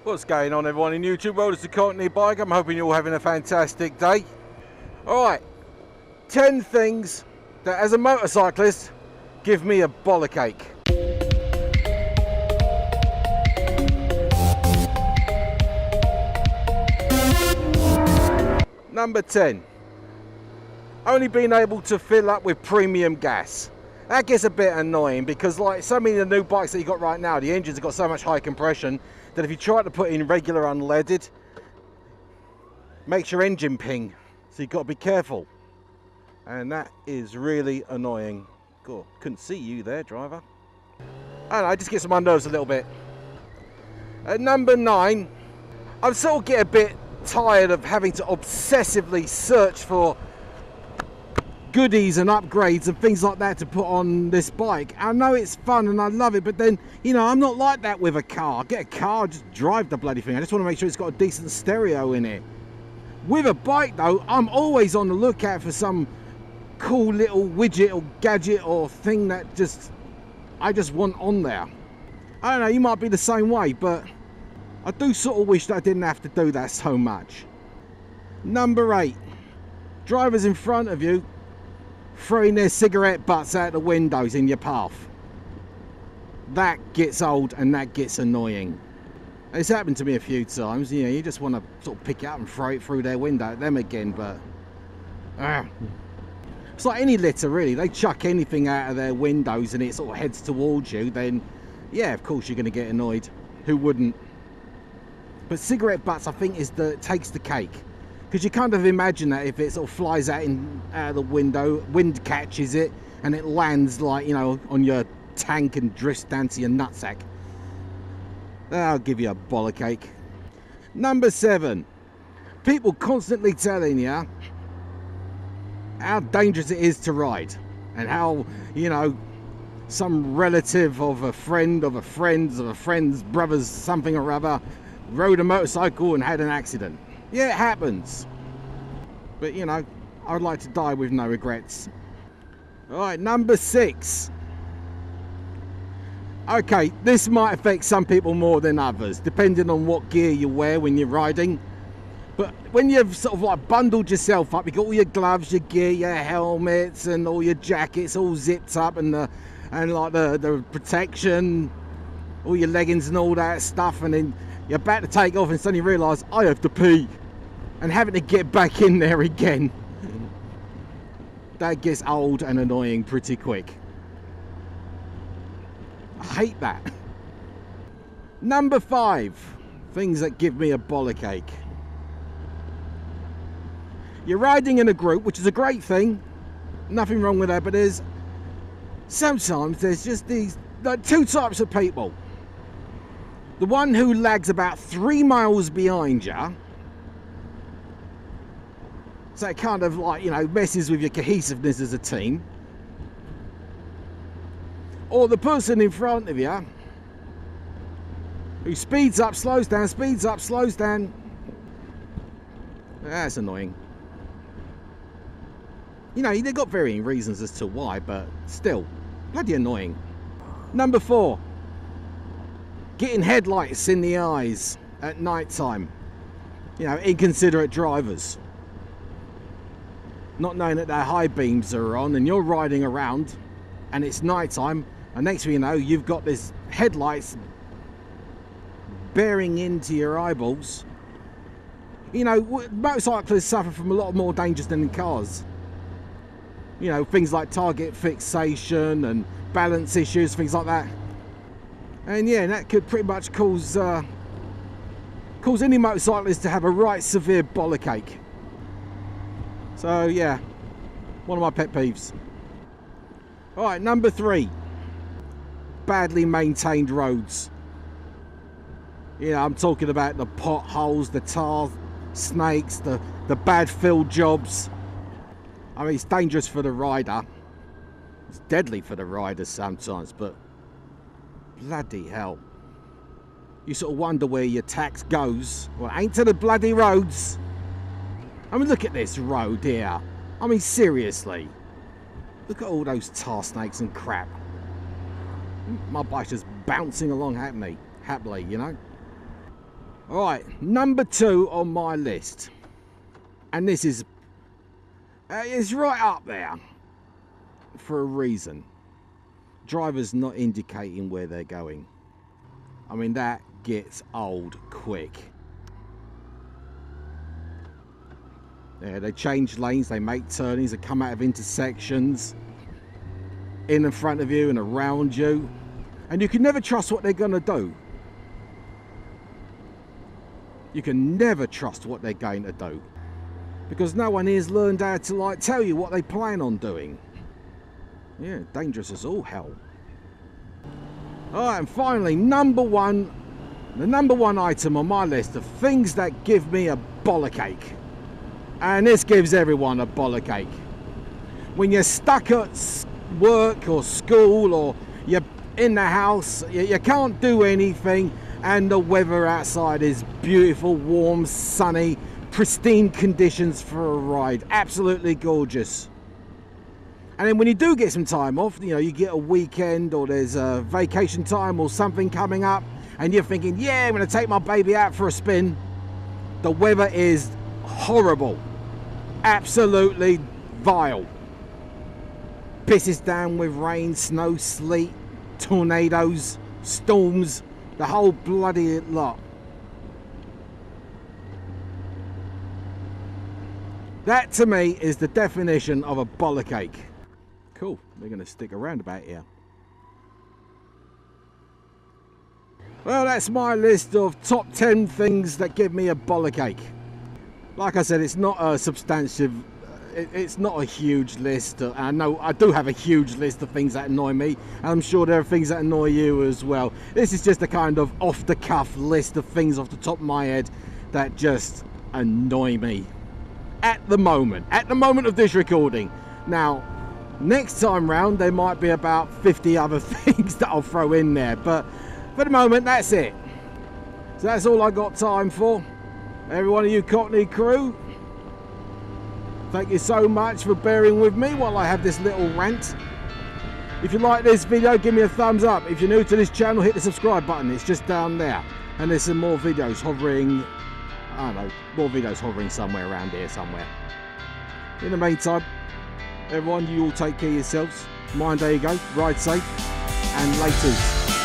What's going on, everyone in YouTube world? It's the Cockney bike. I'm hoping you're all having a fantastic day. Alright, 10 things that as a motorcyclist give me a bollockache. Number 10, only being able to fill up with premium gas. That gets a bit annoying because, like so many of the new bikes that you got right now, the engines have got so much high compression that if you try to put in regular unleaded, makes your engine ping. So you've got to be careful. And that is really annoying. God, couldn't see you there, driver. I don't know, it just gets on my nerves a little bit. At number 9, I sort of get a bit tired of having to obsessively search for goodies and upgrades and things like that to put on this bike. I know it's fun and I love it, but then, you know, I'm not like that with a car. Get a car, just drive the bloody thing. I just want to make sure it's got a decent stereo in it. With a bike though, I'm always on the lookout for some cool little widget or gadget or thing that I just want on there. I don't know, you might be the same way, but I do sort of wish that I didn't have to do that so much. Number 8, drivers in front of you throwing their cigarette butts out the windows in your path. That gets old and that gets annoying. It's happened to me a few times. You know, you just want to sort of pick it up and throw it through their window at them again, but it's like any litter really. They chuck anything out of their windows and it sort of heads towards you, then yeah, of course you're going to get annoyed. Who wouldn't? But cigarette butts, I think, takes the cake. Because you kind of imagine that if it sort of flies out of the window, wind catches it, and it lands, like, you know, on your tank and drifts down to your nutsack. That'll give you a bollockache. Number 7, people constantly telling you how dangerous it is to ride, and how, you know, some relative of a friend of a friend's of a friend's brother's something or other rode a motorcycle and had an accident. Yeah, it happens. But, you know, I would like to die with no regrets. Alright, number 6. Okay, this might affect some people more than others, depending on what gear you wear when you're riding. But when you've sort of like bundled yourself up, you've got all your gloves, your gear, your helmets, and all your jackets all zipped up, and like the protection, all your leggings and all that stuff, and then you're about to take off and suddenly realise, I have to pee, and having to get back in there again. That gets old and annoying pretty quick. I hate that. Number 5, things that give me a bollockache. You're riding in a group, which is a great thing, nothing wrong with that, but sometimes there's just these like 2 types of people. The one who lags about 3 miles behind you, so it kind of, like, you know, messes with your cohesiveness as a team. Or the person in front of you who speeds up, slows down, speeds up, slows down. That's annoying. You know, they've got varying reasons as to why, but still, bloody annoying. Number 4, getting headlights in the eyes at night time. You know, inconsiderate drivers. Not knowing that their high beams are on and you're riding around and it's night time, and next thing you know, you've got this headlights bearing into your eyeballs. You know, motorcyclists suffer from a lot more dangers than in cars. You know, things like target fixation and balance issues, things like that. And yeah, that could pretty much cause any motorcyclist to have a right severe bollockache. So yeah, one of my pet peeves. Alright, number 3, badly maintained roads. You know, I'm talking about the potholes, the tar snakes, the bad field jobs. I mean, it's dangerous for the rider. It's deadly for the riders sometimes, but bloody hell. You sort of wonder where your tax goes. Well, it ain't to the bloody roads. I mean, look at this road here. I mean, seriously. Look at all those tar snakes and crap. My bike's just bouncing along happily, you know. Alright, number 2 on my list. And this is it's right up there for a reason. Drivers not indicating where they're going. I mean, that gets old quick. Yeah, they change lanes, they make turnings, they come out of intersections, in and front of you and around you, and you can never trust what they're going to do. You can never trust what they're going to do, because no one here's learned how to like tell you what they plan on doing. Yeah, dangerous as all hell. Alright, and finally, the number one item on my list of things that give me a bollockache. And this gives everyone a bollockache. When you're stuck at work or school, or you're in the house, you can't do anything, and the weather outside is beautiful, warm, sunny, pristine conditions for a ride. Absolutely gorgeous. And then when you do get some time off, you know, you get a weekend or there's a vacation time or something coming up, and you're thinking, yeah, I'm going to take my baby out for a spin. The weather is horrible. Absolutely vile. Pisses down with rain, snow, sleet, tornadoes, storms, the whole bloody lot. That to me is the definition of a bollockache. Cool, we're going to stick around about here. Well, that's my list of top 10 things that give me a bollockache. Like I said, it's not a substantive, it's not a huge list. I know I do have a huge list of things that annoy me, and I'm sure there are things that annoy you as well. This is just a kind of off-the-cuff list of things off the top of my head that just annoy me at the moment of this recording. Now, next time round, there might be about 50 other things that I'll throw in there, but for the moment, that's it. So that's all I got time for. Every one of you Cockney crew, thank you so much for bearing with me while I have this little rant. If you like this video, give me a thumbs up. If you're new to this channel, hit the subscribe button. It's just down there. And there's some more videos hovering, I don't know, more videos hovering somewhere around here somewhere. In the meantime, everyone, you all take care of yourselves. Mind how you go, ride safe, and laters.